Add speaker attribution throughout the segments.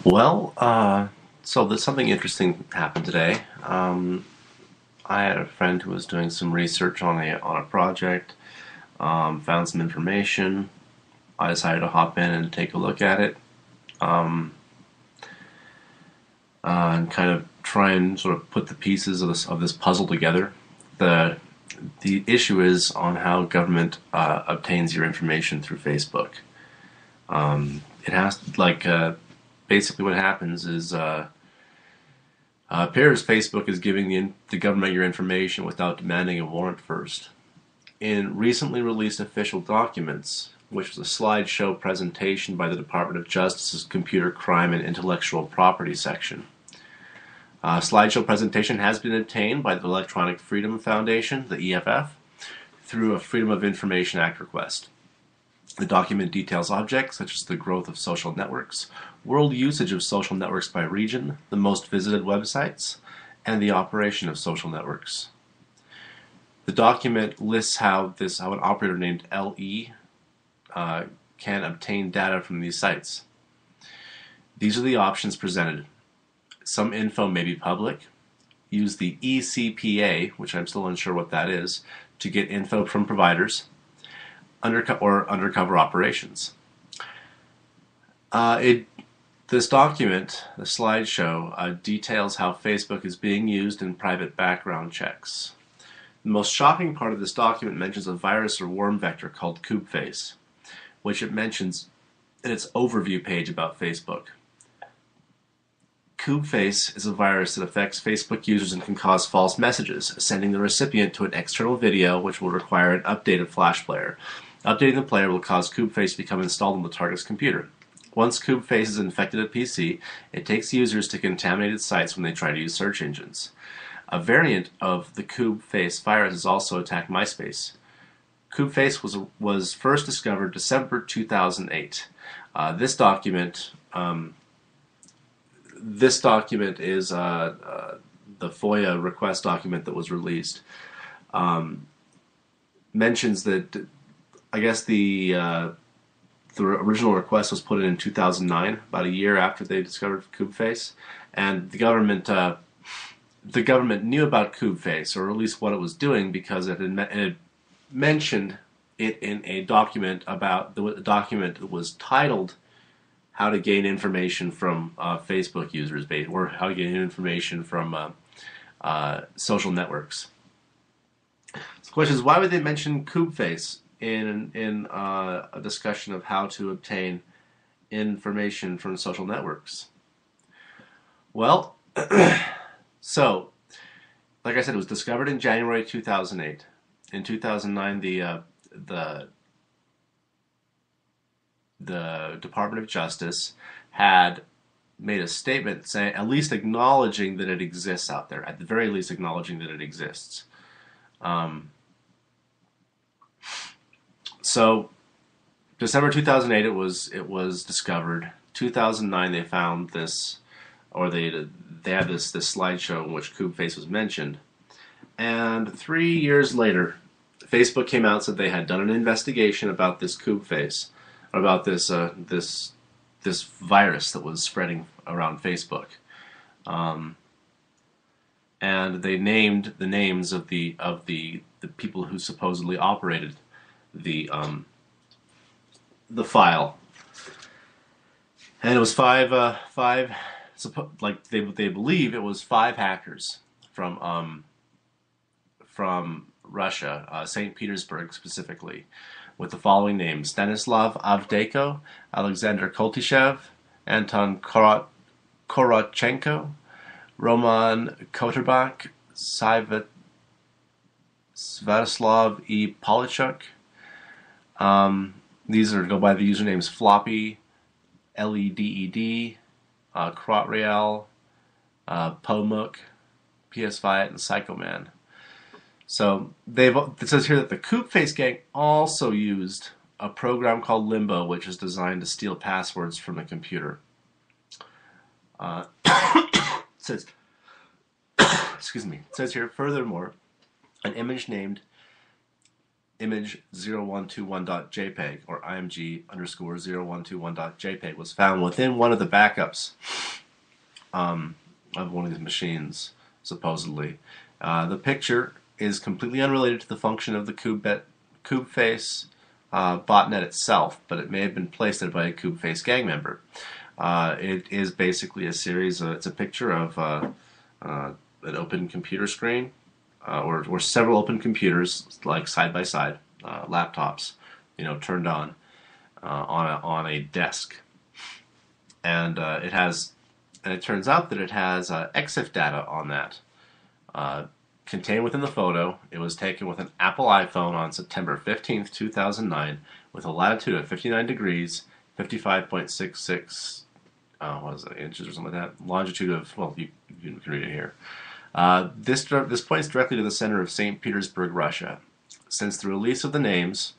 Speaker 1: So there's something interesting happened today. I had a friend who was doing some research on a project, found some information. I decided to hop in and take a look at it, um, and kind of try and sort of put the pieces of this puzzle together. The the issue is on how government obtains your information through Facebook. It has basically what happens is appears Facebook is giving the government your information without demanding a warrant first. In recently released official documents, which was a slideshow presentation by the Department of Justice's Computer Crime and Intellectual Property section. A slideshow presentation has been obtained by the Electronic Freedom Foundation, the EFF, through a Freedom of Information Act request. The document details objects such as the growth of social networks, world usage of social networks by region, the most visited websites, and the operation of social networks. The document lists how an operator named LE can obtain data from these sites. These are the options presented. Some info may be public. Use the ECPA, which I'm still unsure what that is, to get info from providers. Undercover operations. This document, the slideshow, details how Facebook is being used in private background checks. The most shocking part of this document mentions a virus or worm vector called Koobface, which it mentions in its overview page about Facebook. Koobface is a virus that affects Facebook users and can cause false messages, sending the recipient to an external video which will require an updated Flash player. Updating the player will cause Koobface to become installed on the target's computer. Once Koobface has infected a PC, it takes users to contaminated sites when they try to use search engines. A variant of the Koobface virus has also attacked MySpace. Koobface was first discovered December 2008. This document is the FOIA request document that was released. Mentions that I guess the original request was put in 2009, about a year after they discovered Koobface, and the government knew about Koobface, or at least what it was doing, because it had mentioned it in a document that was titled "How to Gain Information from Facebook Users," or how to gain information from social networks. So the question is, why would they mention Koobface in a discussion of how to obtain information from social networks? Well, so like I said, it was discovered in January 2008. In 2009, the Department of Justice had made a statement saying, at least acknowledging that it exists out there, at the very least acknowledging that it exists. So December 2008 it was discovered. 2009 they found this, or they had this slideshow in which Koobface was mentioned. And 3 years later, Facebook came out and said they had done an investigation about this Koobface, about this virus that was spreading around Facebook, and they named the names of the people who supposedly operated the file, and it was they believe it was 5 hackers from Russia, St. Petersburg specifically, with the following names: Stanislav Avdeyko, Alexander Koltishev, Anton Korotchenko, Roman Koterbach, Svatoslav E. Polichuk. These go by the usernames Floppy, LEDED, Krotreal, Pomuk, PS5, and Psychoman. So it says here that the Koobface gang also used a program called Limbo, which is designed to steal passwords from the computer. It says, excuse me. It says here, furthermore, an image named image 0121.jpg or img underscore 0121.jpg was found within one of the backups of one of these machines, supposedly. The picture is completely unrelated to the function of the Koobface botnet itself, but it may have been placed there by a Koobface gang member. It is basically a series it's a picture of an open computer screen, or several open computers, like side by side, laptops, turned on a desk, and it turns out that it has EXIF data on that. Contained within the photo, it was taken with an Apple iPhone on September 15th, 2009, with a latitude of 59 degrees, 55.66 what is it, inches or something like that. Longitude of, well, you can read it here. This points directly to the center of St. Petersburg, Russia. Since the release of the names,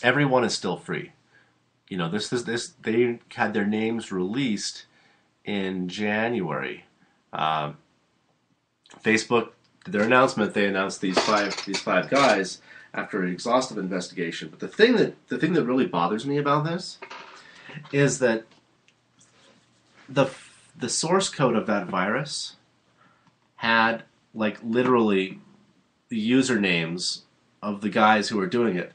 Speaker 1: everyone is still free. They had their names released in January. Facebook did their announcement. They announced these five guys after an exhaustive investigation. But the thing that really bothers me about this is that the source code of that virus had, like, literally the usernames of the guys who were doing it.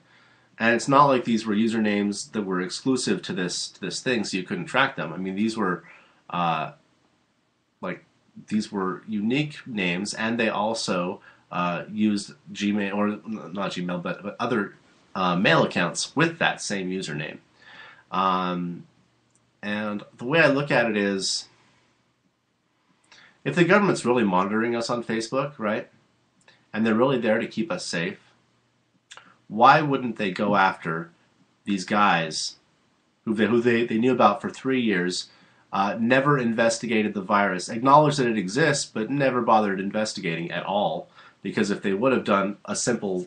Speaker 1: And it's not like these were usernames that were exclusive to this thing, so you couldn't track them. I mean, these were unique names, and they also used Gmail, or not Gmail, but other mail accounts with that same username. And the way I look at it is, if the government's really monitoring us on Facebook, right, and they're really there to keep us safe, why wouldn't they go after these guys who they knew about for 3 years, never investigated the virus, acknowledged that it exists, but never bothered investigating at all? Because if they would have done a simple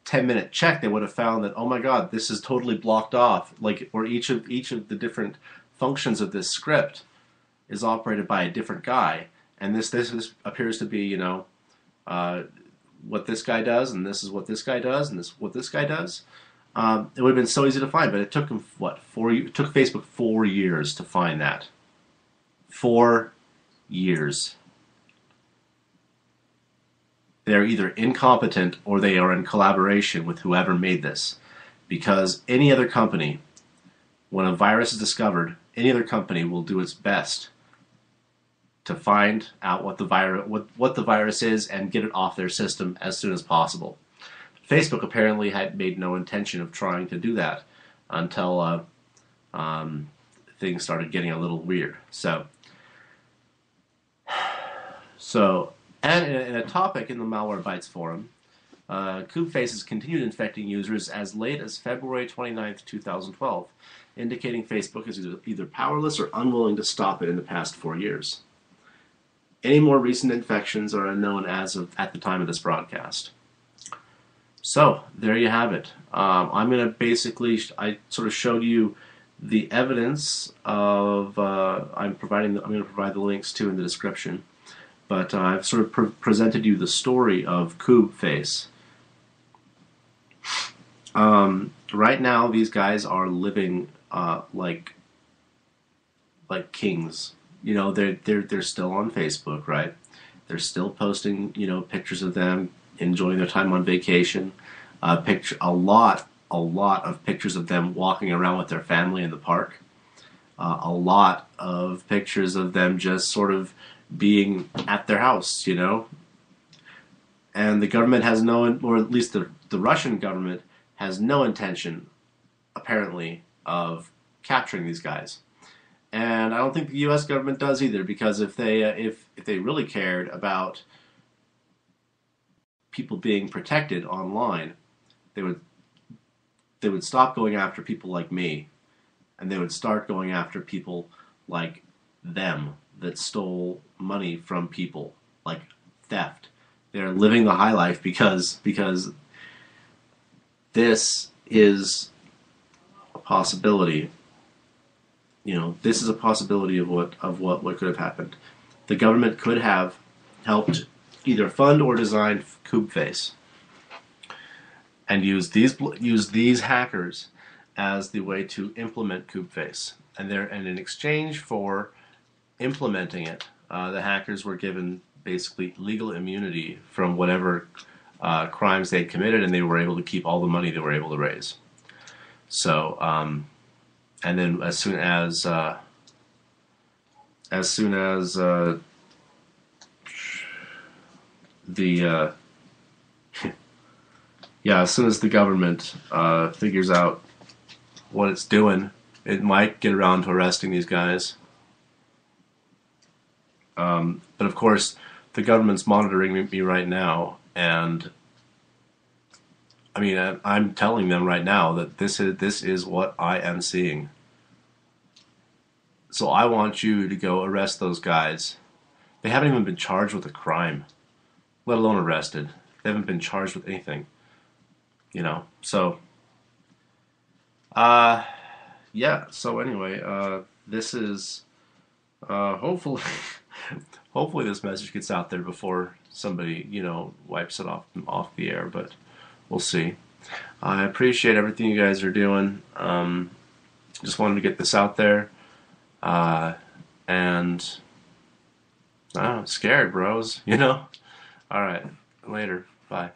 Speaker 1: 10-minute check, they would have found that, oh my God, this is totally blocked off, or each of the different functions of this script is operated by a different guy, and this appears to be, what this guy does, and this is what this guy does, and this is what this guy does. It would have been so easy to find, but it took them, it took Facebook 4 years to find that. 4 years. They're either incompetent or they are in collaboration with whoever made this. Because any other company, when a virus is discovered, any other company will do its best to find out what the virus is and get it off their system as soon as possible. Facebook apparently had made no intention of trying to do that until things started getting a little weird. And in a topic in the Malwarebytes forum, Koobface has continued infecting users as late as February 29th, 2012, indicating Facebook is either powerless or unwilling to stop it in the past 4 years. Any more recent infections are unknown as of at the time of this broadcast. So there you have it. I'm going to I sort of showed you the evidence of. I'm going to provide the links to in the description, but I've sort of presented you the story of Koobface. Right now, these guys are living like kings. They're still on Facebook, right? They're still posting, pictures of them enjoying their time on vacation. A lot of pictures of them walking around with their family in the park. A lot of pictures of them just sort of being at their house, And the government has or at least the Russian government has no intention, apparently, of capturing these guys. And I don't think the U.S. government does either, because if they really cared about people being protected online, they would stop going after people like me, and they would start going after people like them that stole money from people, like theft. They're living the high life because this is a possibility. This is a possibility of what could have happened. The government could have helped either fund or design Koobface. and use these hackers as the way to implement Koobface. And in exchange for implementing it, the hackers were given basically legal immunity from whatever crimes they'd committed, and they were able to keep all the money they were able to raise. So, and then as soon as the as soon as the government figures out what it's doing, it might get around to arresting these guys. But of course, the government's monitoring me right now, and I mean, I'm telling them right now that this is what I am seeing. So I want you to go arrest those guys. They haven't even been charged with a crime, let alone arrested. They haven't been charged with anything. So, yeah, so anyway, this is, hopefully, hopefully this message gets out there before somebody, wipes it off the air, but we'll see. I appreciate everything you guys are doing. Just wanted to get this out there, and, I'm scared, bros, Alright, later, bye.